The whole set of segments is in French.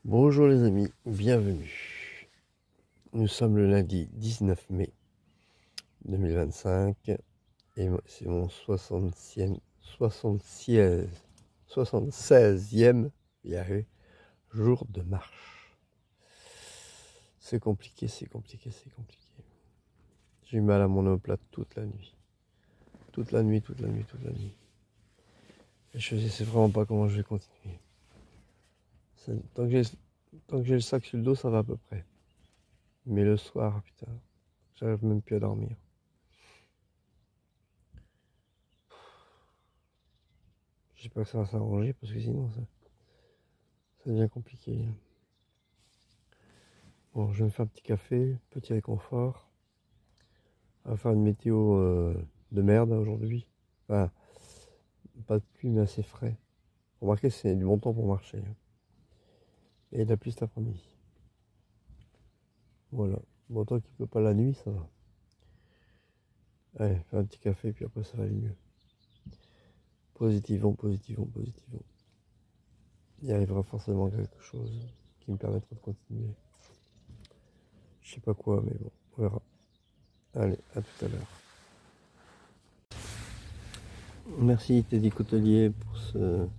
Bonjour les amis, bienvenue. Nous sommes le lundi 19 mai 2025 et c'est mon 76e jour de marche. C'est compliqué. J'ai eu mal à mon omoplate toute la nuit. Et je ne sais vraiment pas comment je vais continuer. Tant que j'ai le sac sur le dos, ça va à peu près. Mais le soir, putain, j'arrive même plus à dormir. J'espère que ça va s'arranger parce que sinon ça devient compliqué. Bon, je vais me faire un petit café, petit réconfort. On va faire une météo de merde aujourd'hui. Enfin, pas de pluie mais assez frais. Remarquez, c'est du bon temps pour marcher. Et de la pluie cet après-midi. Voilà. Bon, tant qu'il pleut pas la nuit, ça va. Allez, faire un petit café puis après ça va aller mieux. Positivons. Il arrivera forcément quelque chose qui me permettra de continuer. Je sais pas quoi, mais bon, on verra. Allez, à tout à l'heure. Merci Teddy Cotelier pour ce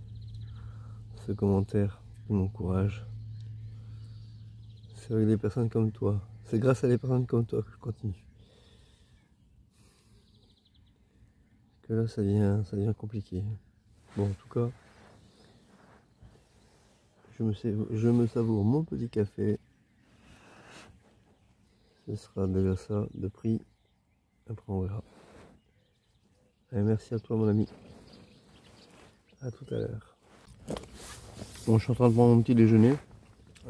commentaire qui m'encourage. C'est avec des personnes comme toi. C'est grâce à des personnes comme toi que je continue. Parce que là, ça devient compliqué. Bon, en tout cas, je me savoure mon petit café. Ce sera déjà ça de prix. Après, on verra. Allez, merci à toi, mon ami. À tout à l'heure. Bon, je suis en train de prendre mon petit déjeuner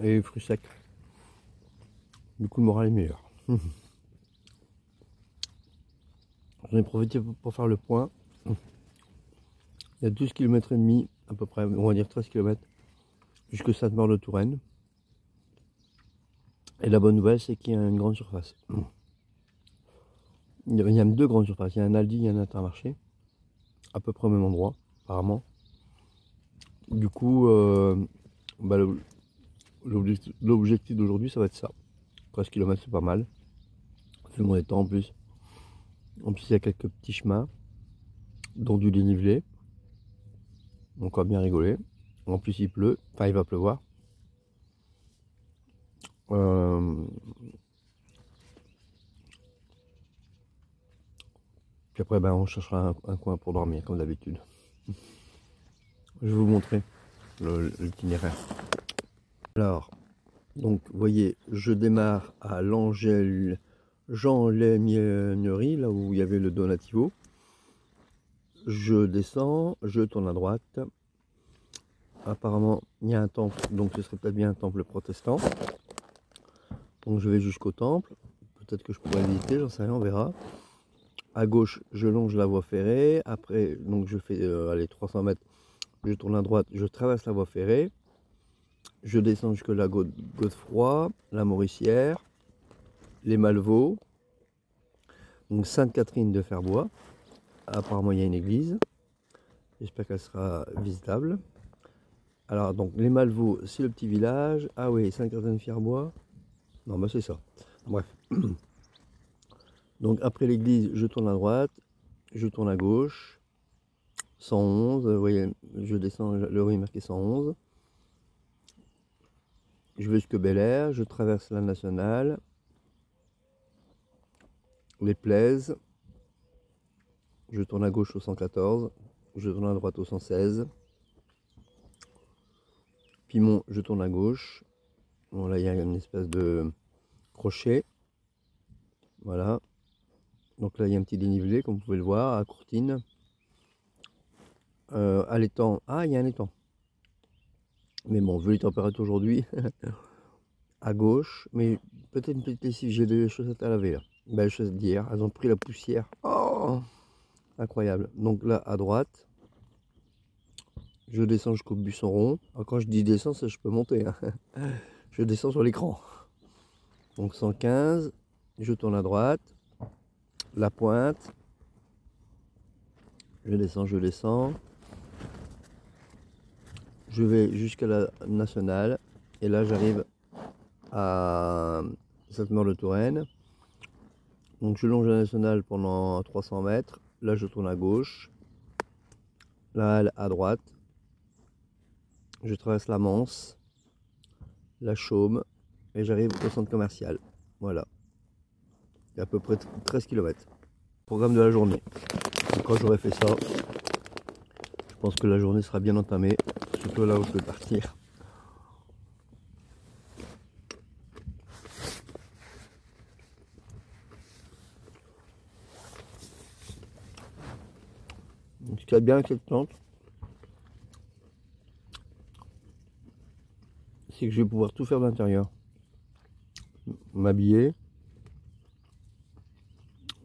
et fruits secs. Du coup, le moral est meilleur. J'en ai profité pour faire le point. Il y a 12 km et demi, à peu près, on va dire 13 km, jusque Sainte-Maure-de-Touraine. Et la bonne nouvelle, c'est qu'il y a une grande surface. Il y a même deux grandes surfaces. Il y a un Aldi et un Intermarché, à peu près au même endroit, apparemment. Du coup, bah, l'objectif d'aujourd'hui, ça va être ça. 13 km, c'est pas mal. C'est le bon temps en plus. En plus, il y a quelques petits chemins, dont du dénivelé. Donc, on va bien rigoler. En plus, il pleut. Enfin, il va pleuvoir. Puis après, ben, on cherchera un coin pour dormir, comme d'habitude. Je vais vous montrer l'itinéraire. Alors, donc, vous voyez, je démarre à Jean-Lémienerie, là où il y avait le Donativo. Je descends, je tourne à droite. Apparemment, il y a un temple, donc ce serait peut-être bien un temple protestant. Donc, je vais jusqu'au temple. Peut-être que je pourrais visiter, j'en sais rien, on verra. À gauche, je longe la voie ferrée. Après, donc je fais allez, 300 mètres. Je tourne à droite, je traverse la voie ferrée. Je descends jusque la Godefroy, la Mauricière, les Malvaux. Donc Sainte-Catherine de Ferbois. Apparemment, il y a une église. J'espère qu'elle sera visitable. Alors, donc, les Malvaux, c'est le petit village. Ah oui, Sainte-Catherine de Ferbois. Non, bah c'est ça. Bref. Donc, après l'église, je tourne à droite. Je tourne à gauche. 111, vous voyez, je descends, le rue est marqué 111. Je vais jusque Bel-Air, je traverse la nationale, les Plaises, je tourne à gauche au 114, je tourne à droite au 116, Pimont, je tourne à gauche. Bon, là il y a une espèce de crochet, voilà. Donc là il y a un petit dénivelé comme vous pouvez le voir, à Courtine. À l'étang, ah il y a un étang. Mais bon, vu les températures aujourd'hui, à gauche, mais peut-être une petite lessive, j'ai des chaussettes à laver là. Belles chaussettes d'hier, elles ont pris la poussière. Oh, incroyable. Donc là à droite, je descends jusqu'au buisson rond. Alors, quand je dis descends, c'est je peux monter. Hein. Je descends sur l'écran. Donc 115, je tourne à droite, la pointe, je descends. Je vais jusqu'à la nationale, Et là j'arrive à Sainte-Maure-de-Touraine. Donc je longe la nationale pendant 300 mètres. Là je tourne à gauche. Là à droite. Je traverse la Manse, la Chaume et j'arrive au centre commercial. Voilà. Il y a à peu près 13 km. Programme de la journée. Donc quand j'aurai fait ça, je pense que la journée sera bien entamée. Surtout là où je vais partir. Donc, ce qu'il y a bien avec cette plante, c'est que je vais pouvoir tout faire de l'intérieur. M'habiller,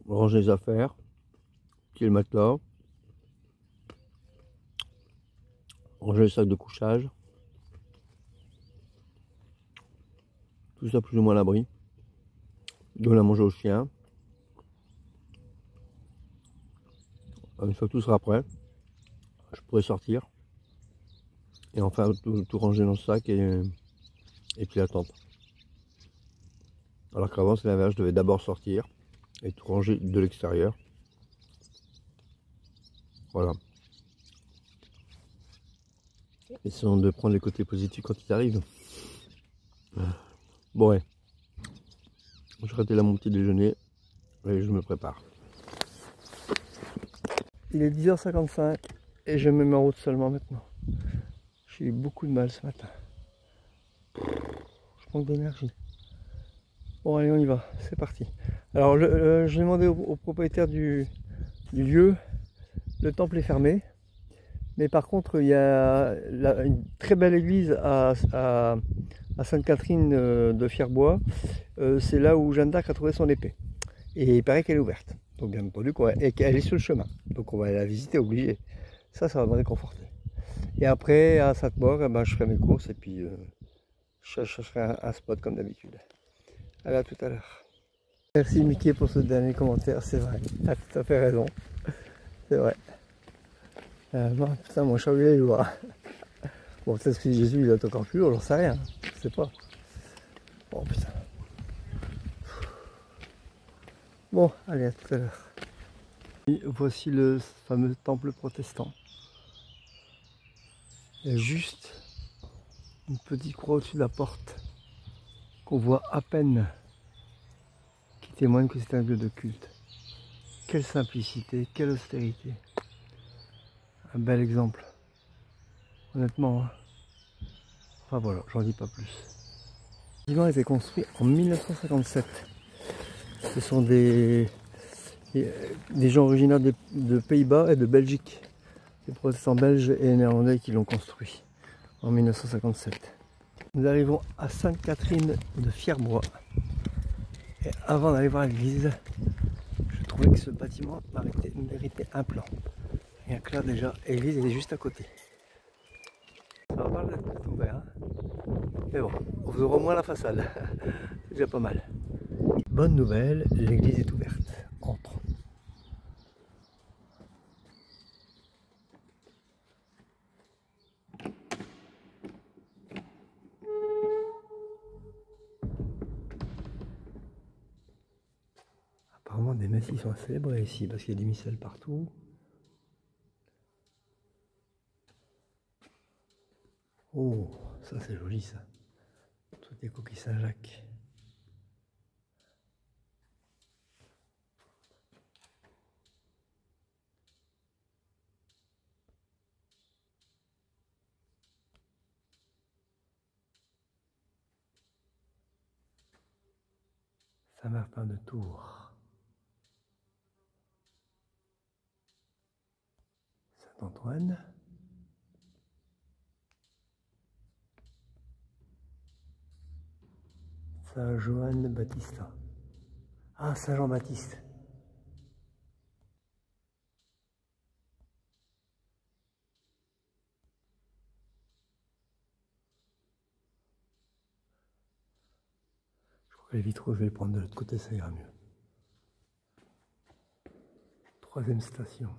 ranger les affaires, pied le matelas, ranger les sacs de couchage. Tout ça plus ou moins à l'abri. Donner à manger aux chiens. Une fois que tout sera prêt, je pourrai sortir. Et enfin tout ranger dans le sac et puis attendre. Alors qu'avant c'est l'inverse, je devais d'abord sortir et tout ranger de l'extérieur. Voilà. Essayons de prendre les côtés positifs quand ils arrivent. Bon ouais. Je ratais là mon petit déjeuner et je me prépare. Il est 10h55 et je me mets en route seulement maintenant. J'ai eu beaucoup de mal ce matin. Je manque d'énergie. Bon allez on y va, c'est parti. Alors j'ai demandé au propriétaire du lieu, le temple est fermé. Mais par contre il y a une très belle église à Sainte-Catherine de Fierbois. C'est là où Jeanne d'Arc a trouvé son épée. Et il paraît qu'elle est ouverte. Donc bien entendu, et qu'elle est sur le chemin. Donc on va aller la visiter obligé. Ça va me réconforter. Et après, à Sainte-Maure, ben, je ferai mes courses et puis je chercherai un spot comme d'habitude. Allez, à tout à l'heure. Merci Mickey pour ce dernier commentaire, c'est vrai. Tu as tout à fait raison. C'est vrai. Bon, putain, mon chat, il est lourd. Bon, peut-être que Jésus, il est encore plus lourd, j'en sais rien. Je sais pas. Bon, putain. Bon, allez, à tout à l'heure. Voici le fameux temple protestant. Il y a juste une petite croix au-dessus de la porte qu'on voit à peine, qui témoigne que c'est un lieu de culte. Quelle simplicité, quelle austérité. Un bel exemple. Honnêtement, hein. Enfin voilà, j'en dis pas plus. Le bâtiment a été construit en 1957. Ce sont des gens originaires de Pays-Bas et de Belgique. Des protestants belges et néerlandais qui l'ont construit en 1957. Nous arrivons à Sainte-Catherine de Fierbois. Et avant d'aller voir l'église, je trouvais que ce bâtiment méritait un plan. Rien que là déjà, l'église est juste à côté. Ça va pas d'être tout ouvert, hein. Mais bon, on verra au moins la façade. C'est déjà pas mal. Bonne nouvelle, l'église est ouverte. Entre. Apparemment des messes sont célébrées ici parce qu'il y a des missels partout. Oh, ça c'est joli ça. Toutes les coquilles Saint-Jacques. Saint-Martin de Tours. Saint-Antoine. Saint-Johann Baptista. Ah, Saint-Jean-Baptiste. Je crois que les vitraux, je vais les prendre de l'autre côté, ça ira mieux. Troisième station.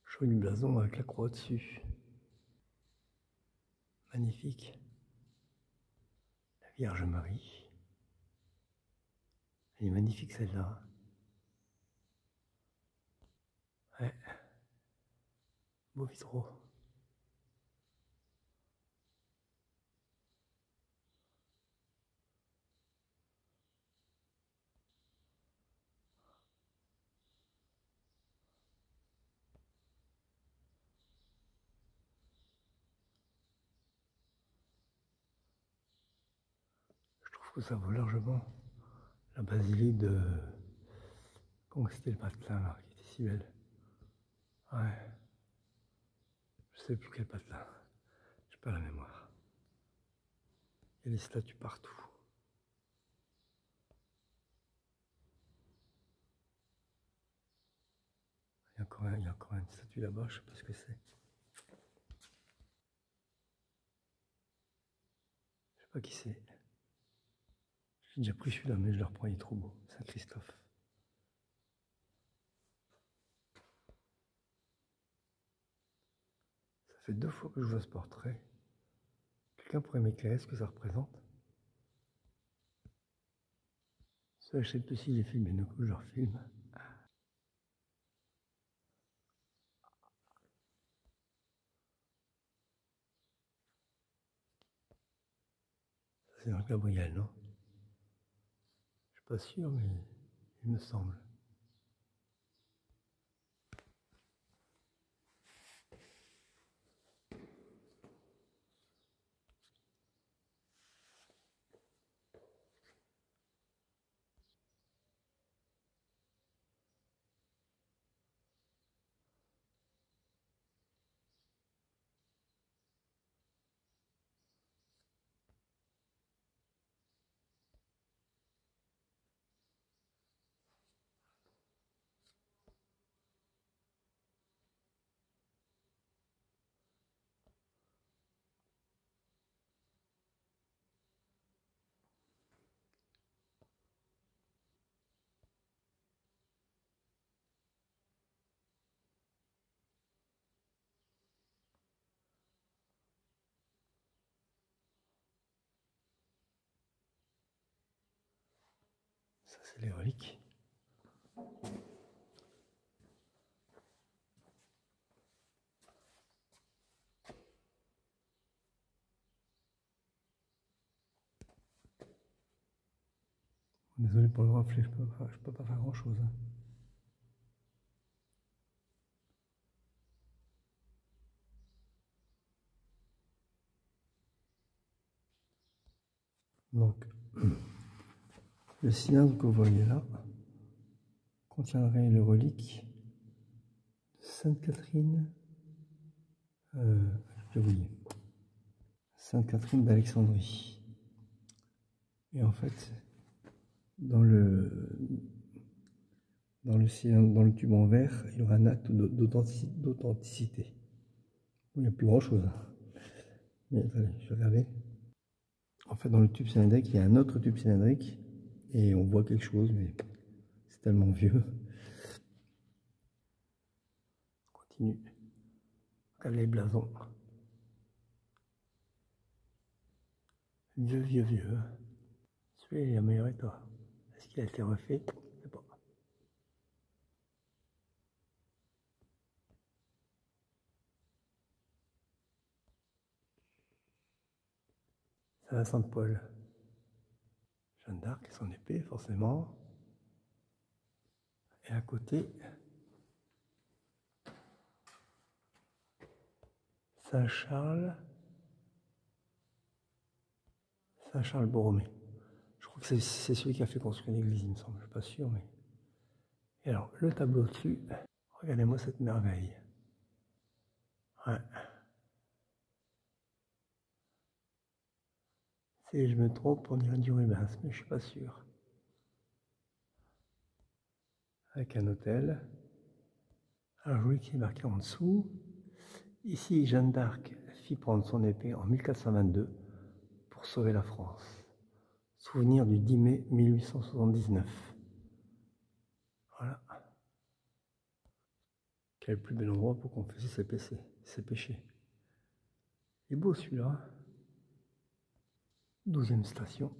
Joli blason avec la croix au-dessus. Magnifique. La Vierge Marie. Elle est magnifique celle-là. Ouais. Beau vitraux. Je trouve que ça vaut largement la basilique de... Comment c'était le patelin là, qui était si belle. Ouais. Je sais plus quel patelin. J'ai pas la mémoire. Il y a des statues partout. Il y a encore une statue là-bas, je sais pas ce que c'est. Je sais pas qui c'est. J'ai déjà pris celui-là, mais je le reprends, il est trop beau. Saint-Christophe. Ça fait 2 fois que je vois ce portrait. Quelqu'un pourrait m'éclairer ce que ça représente? Ça, je sais plus si j'ai filmé, donc je le refilme. C'est un Gabriel, non? Je suis pas sûr, mais il me semble. Ça, c'est les reliques. Désolé pour le reflet, je peux pas faire grand-chose. Hein. Donc, le cylindre que vous voyez là contiendrait les reliques de Sainte Catherine, je vous dis, Sainte Catherine d'Alexandrie. Et en fait, dans le cylindre, dans le tube en verre, il y aura un acte d'authenticité. Il n'y a plus grand chose. Mais attendez, je vais regarder. En fait, dans le tube cylindrique, il y a un autre tube cylindrique et on voit quelque chose, mais c'est tellement vieux. On continue. Regarde les blasons. Vieux. Celui-là, il est amélioré, toi. Est-ce qu'il a été refait? Je sais pas. C'est la Sainte-Paul. Jeanne d'Arc et son épée, forcément. Et à côté, Saint-Charles Borromée. Je crois que c'est celui qui a fait construire l'église, il me semble. Je ne suis pas sûr, mais... Et alors, le tableau dessus, regardez-moi cette merveille. Ouais. Si je me trompe, on dirait du Rubens, mais je ne suis pas sûr. Avec un hôtel. Alors, je voulais qu'il est marqué en dessous. Ici, Jeanne d'Arc fit prendre son épée en 1422 pour sauver la France. Souvenir du 10 mai 1879. Voilà. Quel plus bel endroit pour confesser ses péchés. Il est beau celui-là. 12e station.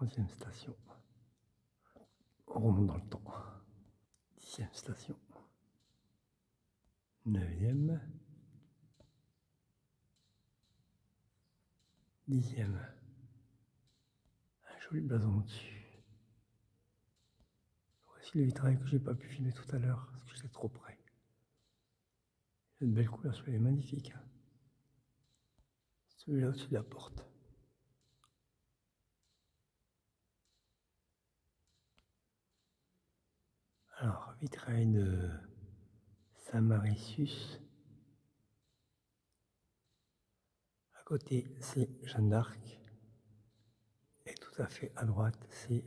11e station. On remonte dans le temps. 10e station. 9e. 10e. Un joli blason au-dessus. Voici le vitrail que j'ai pas pu filmer tout à l'heure parce que j'étais trop près. Il y a de belles couleurs, celui-là est magnifique. Celui-là au-dessus de la porte. Alors, vitrail de Saint-Mauricius. À côté, c'est Jeanne d'Arc. Et tout à fait à droite, c'est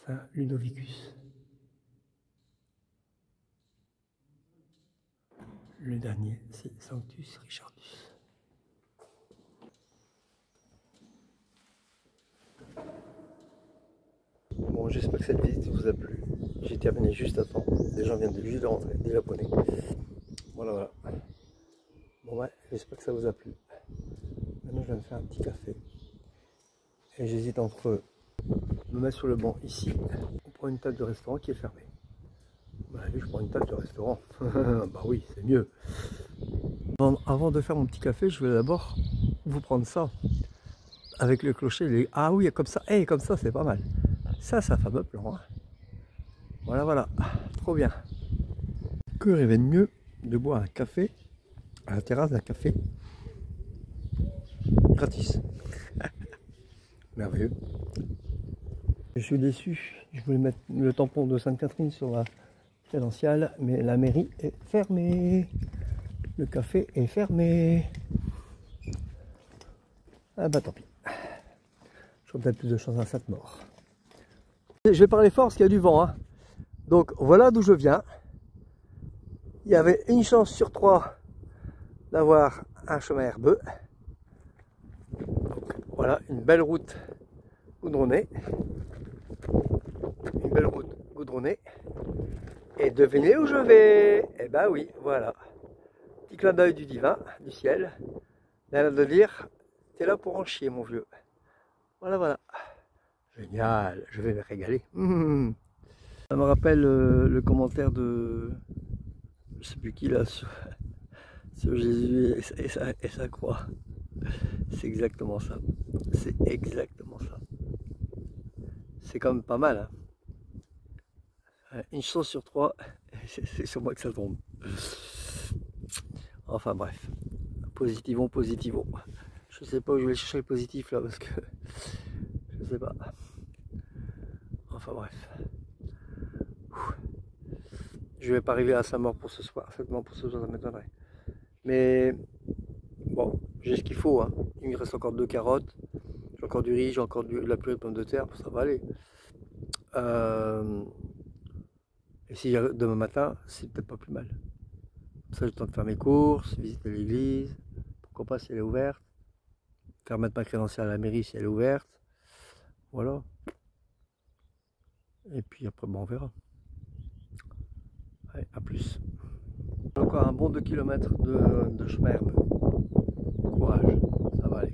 Saint Ludovicus. Le dernier, c'est Sanctus Richardus. Bon, j'espère que cette visite vous a plu. J'ai terminé juste à temps. Les gens viennent juste de rentrer, des Japonais. Voilà. Bon, ouais, j'espère que ça vous a plu. Maintenant, je vais me faire un petit café. Et j'hésite entre me mettre sur le banc ici ou prendre une table de restaurant qui est fermée. Bah, je prends une table de restaurant. Bah oui, c'est mieux. Avant de faire mon petit café, je vais d'abord vous prendre ça. Avec le clocher. Ah oui, comme ça. Et comme ça, c'est pas mal. Ça, c'est un fameux plan. Hein. Voilà. Trop bien. Que rêver de mieux de boire un café à la terrasse d'un café gratis. Merveilleux. Je suis déçu. Je voulais mettre le tampon de Sainte-Catherine sur la crédentiale, mais la mairie est fermée. Le café est fermé. Ah bah tant pis. J'aurais peut-être plus de chance à Sainte-Maure. Je vais parler fort parce qu'il y a du vent. Hein. Donc voilà d'où je viens. Il y avait une chance sur 3 d'avoir un chemin herbeux. Donc, voilà, une belle route goudronnée. Et devinez où je vais? Eh ben oui, voilà. Petit clin d'œil du divin, du ciel. Il a l'air de dire, t'es là pour en chier mon vieux. Voilà. Génial, je vais me régaler. Ça me rappelle le commentaire de, je sais plus qui là, sur Jésus et sa croix. C'est exactement ça. C'est quand même pas mal. Hein. Une chance sur 3, c'est sur moi que ça tombe. Enfin bref. Positivons. Je sais pas où je vais chercher le positif là parce que je sais pas. Enfin bref. Je vais pas arriver à Sainte-Maure pour ce soir. Certainement pour ce soir, ça m'étonnerait. Mais bon, j'ai ce qu'il faut. Hein. Il me reste encore 2 carottes. J'ai encore du riz, j'ai encore de la purée de pommes de terre. Ça va aller. Et si demain matin, c'est peut-être pas plus mal. Ça, j'ai le temps de faire mes courses, visiter l'église. Pourquoi pas si elle est ouverte. Faire mettre ma crédentiale à la mairie si elle est ouverte. Voilà. Et puis après, bon, on verra. Allez, à plus. Encore un bon 2 km de chemin herbeux. Courage, ça va aller.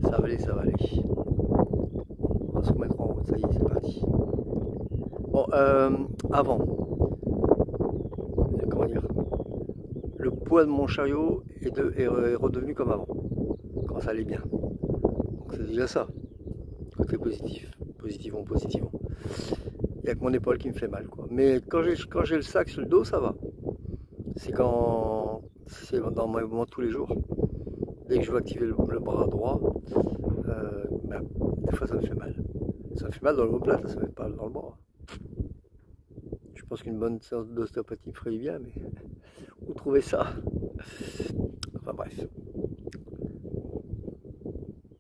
Ça va aller. On va se remettre en route, ça y est, c'est parti. Bon, avant, comment dire, le poids de mon chariot est redevenu comme avant, quand ça allait bien. Donc c'est déjà ça, côté positif, positivons. Il n'y a que mon épaule qui me fait mal, quoi. Mais quand j'ai le sac sur le dos, ça va. C'est quand c'est dans mes mouvements tous les jours. Dès que je veux activer le bras droit, ben, des fois ça me fait mal. Ça me fait mal dans l'omoplate, ça me fait pas dans le bras. Je pense qu'une bonne séance d'ostéopathie me ferait du bien, mais où trouver ça? Enfin bref.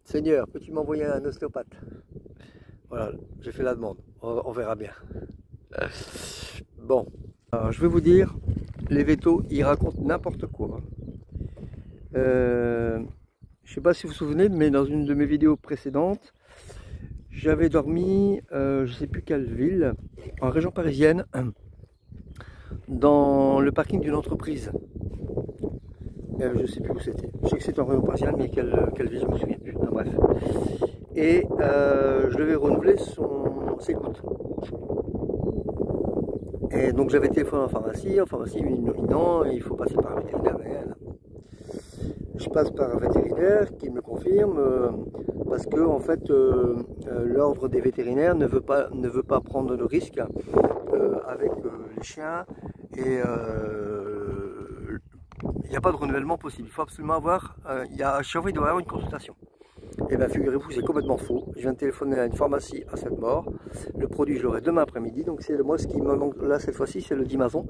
Seigneur, peux-tu m'envoyer un ostéopathe? Voilà, j'ai fait la demande, on verra bien. Bon, alors je vais vous dire, les vétos, ils racontent n'importe quoi. Je sais pas si vous vous souvenez, mais dans une de mes vidéos précédentes, j'avais dormi, je sais plus quelle ville, en région parisienne, dans le parking d'une entreprise. Je sais plus où c'était. Je sais que c'était en région parisienne, mais quelle ville je me souviens plus. Enfin, bref. Et je devais renouveler ses gouttes. Et donc j'avais téléphoné en pharmacie ils m'ont dit non, il faut passer par un vétérinaire. Je passe par un vétérinaire qui me confirme parce que en fait l'ordre des vétérinaires ne veut pas prendre de risque avec les chiens et il n'y a pas de renouvellement possible. Il faut absolument avoir, à chaque fois il doit y avoir une consultation. Et bien figurez-vous, c'est complètement faux. Je viens de téléphoner à une pharmacie à Sainte-Maure. Le produit je l'aurai demain après-midi. Donc c'est moi ce qui me manque là cette fois-ci, c'est le Dimazon.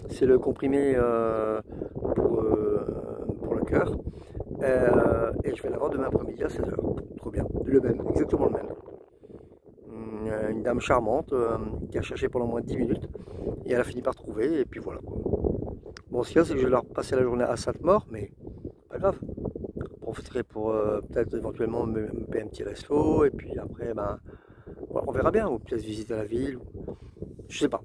C'est le comprimé pour le cœur. Et je vais l'avoir demain après-midi à 16 h. Trop bien. Le même, exactement le même. Une dame charmante qui a cherché pendant moins de 10 minutes. Et elle a fini par trouver. Et puis voilà. Bon, ce qu'il y a, c'est que je vais leur passer la journée à Sainte-Maure, mais pas grave. Je profiterai pour peut-être éventuellement me payer un petit resto. Et puis après, ben, voilà, on verra bien. Ou peut-être visiter la ville. Je sais pas.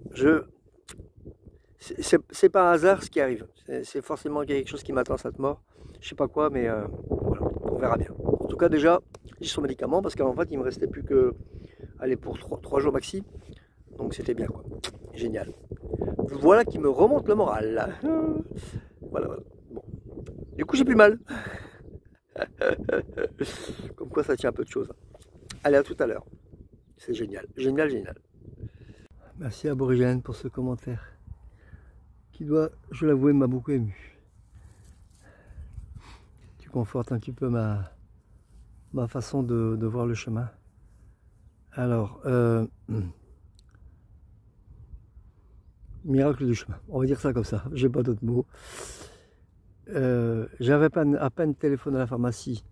C'est pas un hasard ce qui arrive. C'est forcément quelque chose qui m'attend à Sainte-Maure. Je sais pas quoi, mais voilà, on verra bien. En tout cas, déjà, j'ai son médicament parce qu'en fait, il me restait plus que, allez, pour 3 jours maxi. Donc c'était bien, quoi. Génial. Voilà qui me remonte le moral. Voilà, voilà. Bon. Du coup, j'ai plus mal. Comme quoi, ça tient un peu de choses. Allez, à tout à l'heure. C'est génial. Génial, génial. Merci Aborigène pour ce commentaire qui doit, je l'avoue, m'a beaucoup ému. Tu confortes un petit peu ma façon de voir le chemin. Alors, miracle du chemin, on va dire ça comme ça, j'ai pas d'autres mots. J'avais à peine téléphoné à la pharmacie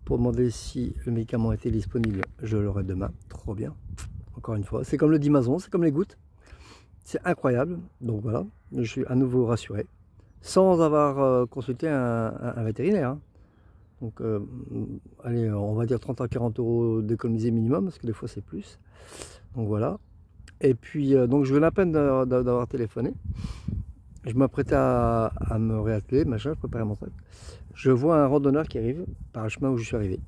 pour demander si le médicament était disponible. Je l'aurai demain, trop bien. Encore une fois, c'est comme le Dimazon, c'est comme les gouttes. C'est incroyable, donc voilà, je suis à nouveau rassuré, sans avoir consulté un vétérinaire. Hein. Donc, allez, on va dire 30 à 40 € d'économiser minimum, parce que des fois c'est plus. Donc voilà. Et puis, donc je venais à peine d'avoir téléphoné. Je m'apprêtais à me réatteler, machin, je préparais mon sac. Je vois un randonneur qui arrive par le chemin où je suis arrivé,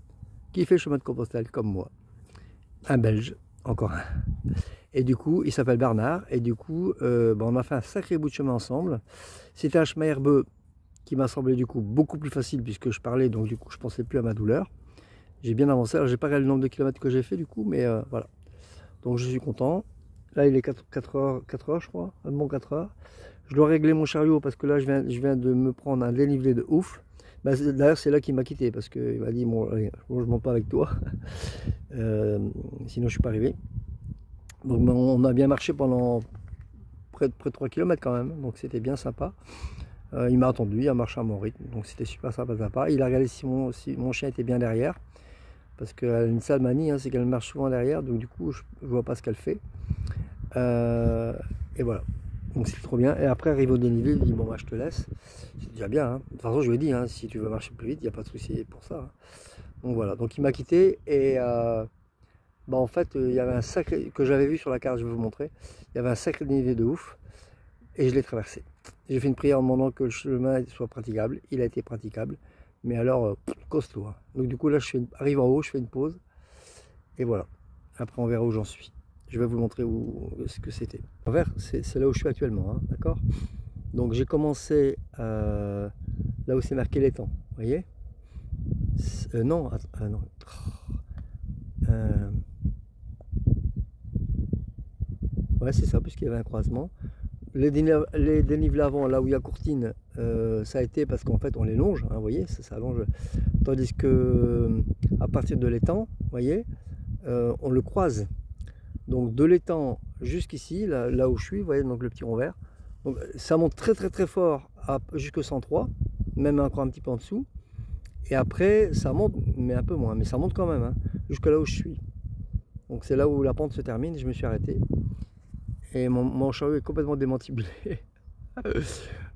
qui fait le chemin de Compostelle comme moi. Un Belge, encore un. Et du coup, il s'appelle Bernard. Et du coup, on a fait un sacré bout de chemin ensemble. C'était un chemin herbeux qui m'a semblé du coup beaucoup plus facile puisque je parlais, donc du coup je pensais plus à ma douleur. J'ai bien avancé. Alors j'ai pas regardé le nombre de kilomètres que j'ai fait du coup, mais voilà. Donc je suis content. Là il est 4 heures je crois, un bon 4 heures. Je dois régler mon chariot parce que là je viens de me prendre un dénivelé de ouf. Bah, d'ailleurs c'est là qu'il m'a quitté parce qu'il m'a dit bon allez, je monte pas avec toi. Sinon je suis pas arrivé. Donc on a bien marché pendant près de 3 km quand même, donc c'était bien sympa. Il m'a attendu, il a marché à mon rythme, donc c'était super sympa de sa part. Il a regardé si mon chien était bien derrière, parce qu'elle a une sale manie, hein, c'est qu'elle marche souvent derrière, donc du coup je vois pas ce qu'elle fait. Et voilà, donc c'est trop bien. Et après arrive au dénivelé, il dit bon bah je te laisse, c'est déjà bien. Hein. De toute façon je lui ai dit, hein, si tu veux marcher plus vite, il n'y a pas de souci pour ça. Hein. Donc voilà, donc il m'a quitté et bah en fait il y avait un sacré, que j'avais vu sur la carte, je vais vous montrer, il y avait un sacré dénivelé de ouf et je l'ai traversé. J'ai fait une prière en demandant que le chemin soit praticable, il a été praticable, mais alors costaud. Hein. Donc du coup là arrive en haut, je fais une pause et voilà, après on verra où j'en suis. Je vais vous montrer ce que c'était. En vert, c'est là où je suis actuellement, hein, d'accord? Donc j'ai commencé là où c'est marqué l'étang, vous voyez? Non, non. Ouais, c'est ça, puisqu'il y avait un croisement. Les dénivelés avant, là où il y a Courtine, ça a été parce qu'en fait on les longe, hein, vous voyez, ça s'allonge. Tandis que à partir de l'étang, vous voyez, on le croise. Donc de l'étang jusqu'ici, là où je suis, vous voyez, donc le petit rond vert. Donc ça monte très fort jusqu'au 103, même encore un petit peu en dessous. Et après ça monte, mais un peu moins, mais ça monte quand même, hein, jusque là où je suis. Donc c'est là où la pente se termine, je me suis arrêté. Et mon chariot est complètement démantibulé.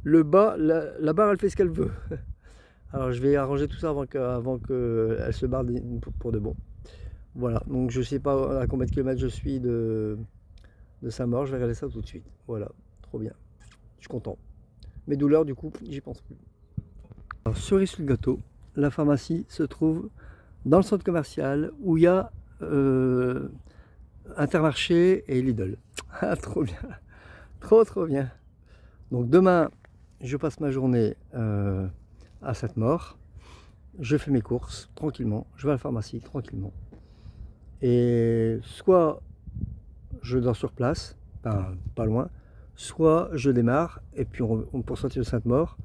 Le bas, la barre elle fait ce qu'elle veut. Alors je vais arranger tout ça avant qu'elle se barre pour de bon. Voilà, donc je sais pas à combien de kilomètres je suis de Sainte-Maure, je vais regarder ça tout de suite. Voilà, trop bien. Je suis content. Mes douleurs du coup, j'y pense plus. Alors, cerise sur le gâteau, la pharmacie se trouve dans le centre commercial où il y a Intermarché et Lidl. Ah, trop bien, trop bien. Donc demain, je passe ma journée à Sainte-Maure. Je fais mes courses tranquillement, je vais à la pharmacie tranquillement. Et soit je dors sur place, pas loin, soit je démarre et puis on pour sortir de Sainte-Maure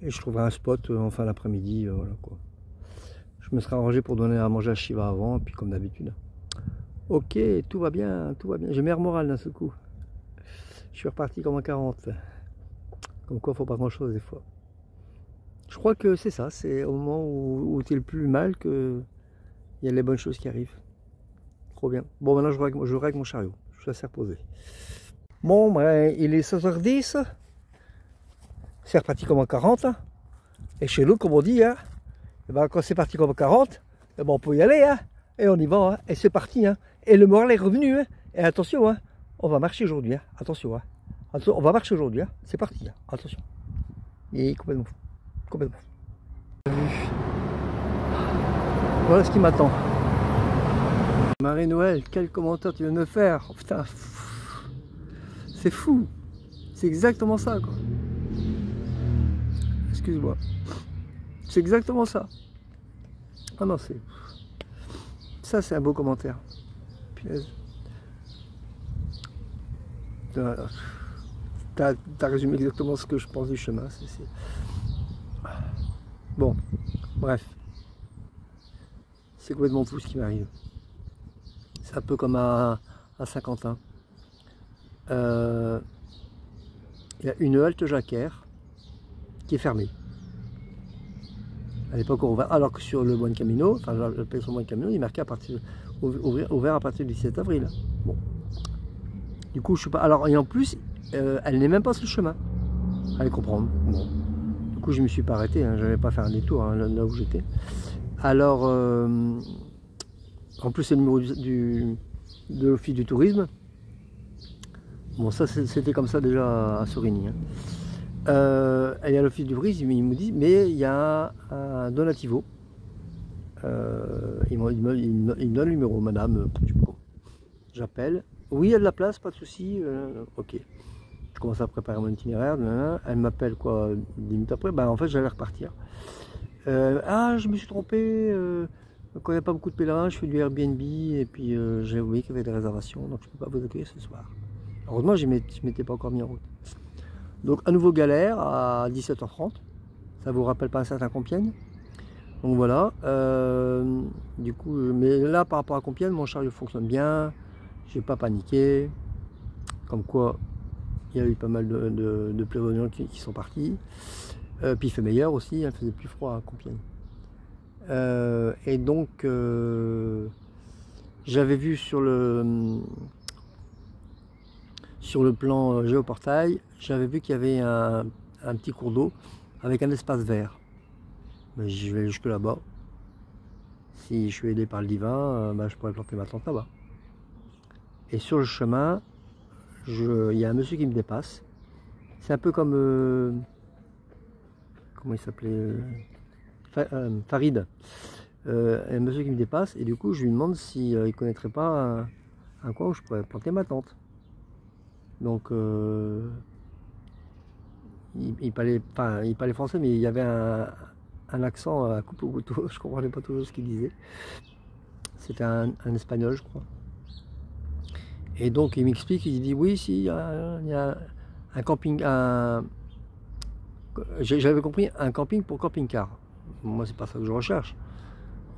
et je trouverai un spot en fin d'après-midi. Voilà quoi. Je me serai arrangé pour donner à manger à Shiva avant, et puis comme d'habitude. Ok, tout va bien, tout va bien. J'ai meilleur moral d'un seul coup. Je suis reparti comme en 40. Comme quoi, il ne faut pas grand chose des fois. Je crois que c'est ça, c'est au moment où tu es le plus mal qu'il y a les bonnes choses qui arrivent. Trop bien. Bon, maintenant je règle mon chariot. Je suis assez reposé. Bon, ben, il est 16h10. C'est reparti comme en 40. Et chez nous, comme on dit, hein, et ben, quand c'est parti comme en 40, et ben, on peut y aller. Hein, et on y va. Hein, et c'est parti. Hein, et le moral est revenu. Hein, et attention, hein, on va marcher aujourd'hui. Hein, attention. Hein, on va marcher aujourd'hui. Hein, c'est parti. Hein, attention. Et complètement fou. Complètement. Voilà ce qui m'attend. Marie-Noël, quel commentaire tu viens de me faire? Oh, putain, c'est fou. C'est exactement ça, quoi. Excuse-moi. C'est exactement ça. Ah non, c'est... Ça, c'est un beau commentaire. Punaise. T'as résumé exactement ce que je pense du chemin. Bon, bref. C'est complètement fou ce qui m'arrive. C'est un peu comme à Saint-Quentin. Il y a une halte Jacquère qui est fermée. Elle n'est pas encore ouverte. Alors que sur le Buen Camino, enfin le sur le Buen Camino, il est marqué à partir ouvert à partir du 17 avril. Bon. Du coup, je suis pas. Alors, et en plus, elle n'est même pas sur le chemin. Allez comprendre. Bon. Du coup, je ne me suis pas arrêté. Hein. Je n'avais pas fait un détour hein, là où j'étais. Alors, en plus, c'est le numéro de l'office du tourisme. Bon, ça, c'était comme ça déjà à Sorigny. Hein. Il y a l'office du tourisme, il me dit, mais il y a un donativo. Il me donne le numéro, madame. J'appelle. Oui, il y a de la place, pas de souci. Ok. Je commence à préparer mon itinéraire. Elle m'appelle quoi 10 minutes après. Ben, en fait, j'allais repartir. Ah, je me suis trompé. Quand il n'y a pas beaucoup de pèlerins, je fais du Airbnb et puis j'ai oublié qu'il y avait des réservations, donc je ne peux pas vous accueillir ce soir. Heureusement, je ne m'étais pas encore mis en route. Donc, à nouveau galère à 17h30. Ça vous rappelle pas un certain Compiègne? Donc voilà. Du coup, mais là, par rapport à Compiègne, mon chariot fonctionne bien. J'ai pas paniqué. Comme quoi, il y a eu pas mal de pléoniens qui sont partis. Puis il fait meilleur aussi, il faisait plus froid à Compiègne. Et donc, j'avais vu sur le plan géoportail, j'avais vu qu'il y avait un petit cours d'eau avec un espace vert. Mais je vais jusque là-bas. Si je suis aidé par le divin, ben, je pourrais planter ma tente là-bas. Et sur le chemin, il y a un monsieur qui me dépasse. C'est un peu comme... comment il s'appelait Farid. Un monsieur qui me dépasse. Et du coup, je lui demande s'il ne connaîtrait pas un coin où je pourrais planter ma tente. Donc, il parlait français, mais il y avait un accent à coupe au couteau. Je ne comprenais pas toujours ce qu'il disait. C'était un espagnol, je crois. Et donc il m'explique, il dit oui, si, il y a un camping, j'avais compris un camping pour camping-car. Moi, c'est pas ça que je recherche.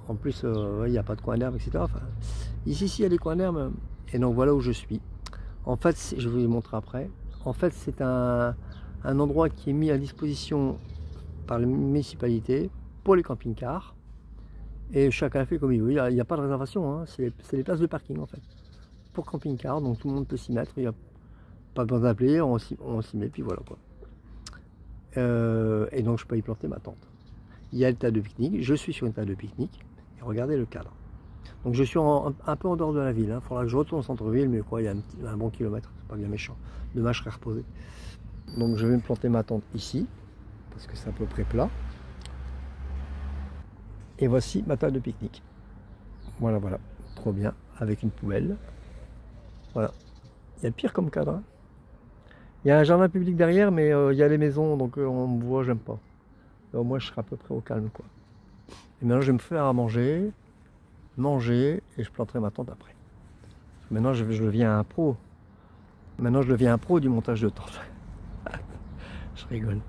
En plus, il n'y a pas de coin d'herbe, etc. Enfin, ici, il y a des coins d'herbe. Et donc voilà où je suis. En fait, je vais vous montrer après. En fait, c'est un endroit qui est mis à disposition par la municipalité pour les camping-cars. Et chacun fait comme il veut. Il n'y a pas de réservation, hein. C'est les places de parking en fait. Pour camping-car, donc tout le monde peut s'y mettre, il n'y a pas besoin d'appeler, on s'y met, puis voilà quoi. Et donc je peux y planter ma tente. Il y a le tas de pique-nique, je suis sur une table de pique-nique, et regardez le cadre. Donc je suis un peu en dehors de la ville, il faudra que je retourne au centre-ville, mais quoi, il y a un bon kilomètre, c'est pas bien méchant. Demain je serai reposé. Donc je vais me planter ma tente ici, parce que c'est à peu près plat. Et voici ma table de pique-nique. Voilà, voilà, trop bien, avec une poubelle. Voilà, il y a pire comme cadre. Hein. Il y a un jardin public derrière, mais il y a les maisons, donc on me voit, j'aime pas. Alors, moi, je serai à peu près au calme, quoi. Et maintenant, je vais me faire à manger, et je planterai ma tente après. Maintenant, je deviens un pro. Maintenant, je deviens un pro du montage de tente. Je rigole.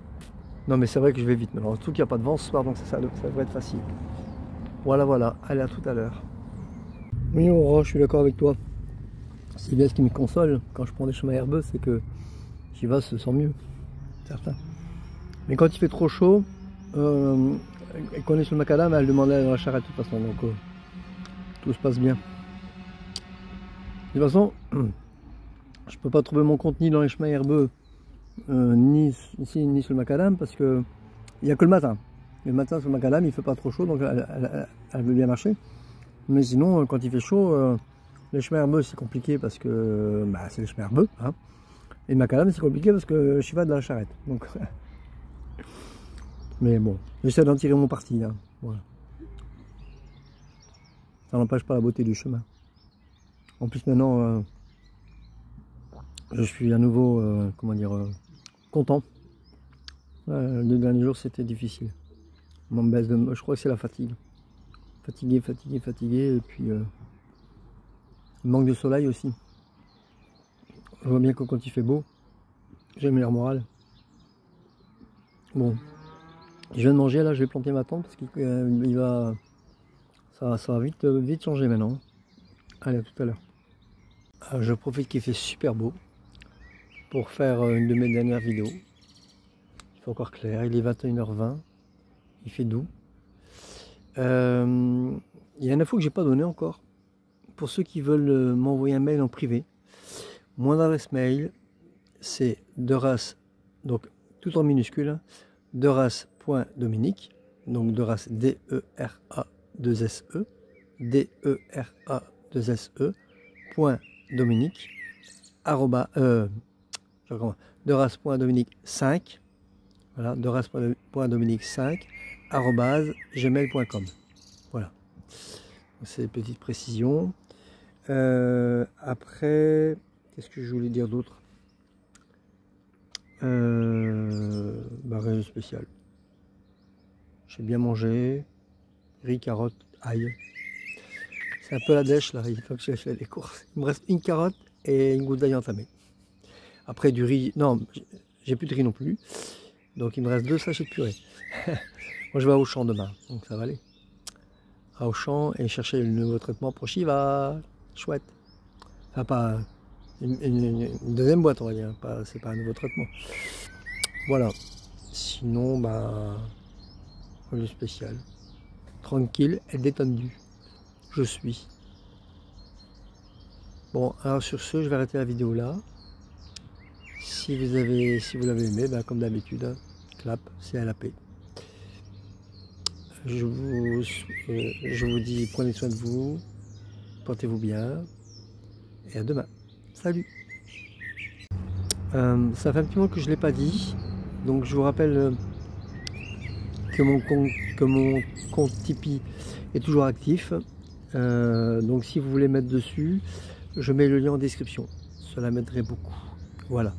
Non, mais c'est vrai que je vais vite maintenant. Surtout qu'il n'y a pas de vent ce soir, donc ça devrait être facile. Voilà, voilà. Allez, à tout à l'heure. Oui, Aurore, je suis d'accord avec toi. C'est bien ce qui me console quand je prends des chemins herbeux, c'est que j'y vais, se sent mieux. Certain. Mais quand il fait trop chaud, et qu'on est sur le macadam, elle demandait dans la charrette de toute façon. Donc, tout se passe bien. De toute façon, je peux pas trouver mon compte ni dans les chemins herbeux, ni ici, ni sur le macadam, parce que il n'y a que le matin. Le matin sur le macadam, il fait pas trop chaud, donc elle veut bien marcher. Mais sinon, quand il fait chaud, les chemins herbeux c'est compliqué parce que c'est les chemins herbeux. Hein. Et le macadam c'est compliqué parce que je suis pas de la charrette. Donc, mais bon, j'essaie d'en tirer mon parti. Hein. Voilà. Ça n'empêche pas la beauté du chemin. En plus maintenant, je suis à nouveau, comment dire, content. Les derniers jours c'était difficile. Je crois que c'est la fatigue. Fatigué, fatigué, fatigué, et puis manque de soleil aussi. Je vois bien que quand il fait beau, j'ai une meilleure morale. Bon, je viens de manger, là je vais planter ma tente parce qu'il va, ça va vite changer maintenant. Allez, à tout à l'heure. Je profite qu'il fait super beau pour faire une de mes dernières vidéos. Il fait encore clair, il est 21h20, il fait doux. Il y a une info que j'ai pas donnée encore. Pour ceux qui veulent m'envoyer un mail en privé, mon adresse mail c'est Derace, donc tout en minuscule, derace.dominique, donc Derace D-E-R-A-2-S-E, D-E-R-A-2-S-E, point Dominique, Derace.dominique 5, voilà, Derace.dominique 5, @gmail.com. Voilà, c'est une petite précision. Après, qu'est-ce que je voulais dire d'autre? Rien spécial. J'ai bien mangé, riz, carotte, ail. C'est un peu la dèche là, il faut que j'ai fait les courses. Il me reste une carotte et une goutte d'ail entamée. Après du riz, non, j'ai plus de riz non plus. Donc il me reste 2 sachets de purée. Moi je vais à Auchan demain, donc ça va aller. À Auchan et chercher le nouveau traitement pour Shiva. Chouette. Enfin pas une deuxième boîte on va dire, c'est pas un nouveau traitement. Voilà. Sinon le spécial. Tranquille et détendu. Je suis. Bon alors sur ce je vais arrêter la vidéo là. Si vous l'avez aimé, comme d'habitude, clap, CLAP. Je vous dis prenez soin de vous, portez-vous bien et à demain. Salut. Ça fait un petit moment que je ne l'ai pas dit, donc je vous rappelle que mon compte Tipeee est toujours actif. Donc si vous voulez mettre dessus, je mets le lien en description. Cela m'aiderait beaucoup. Voilà.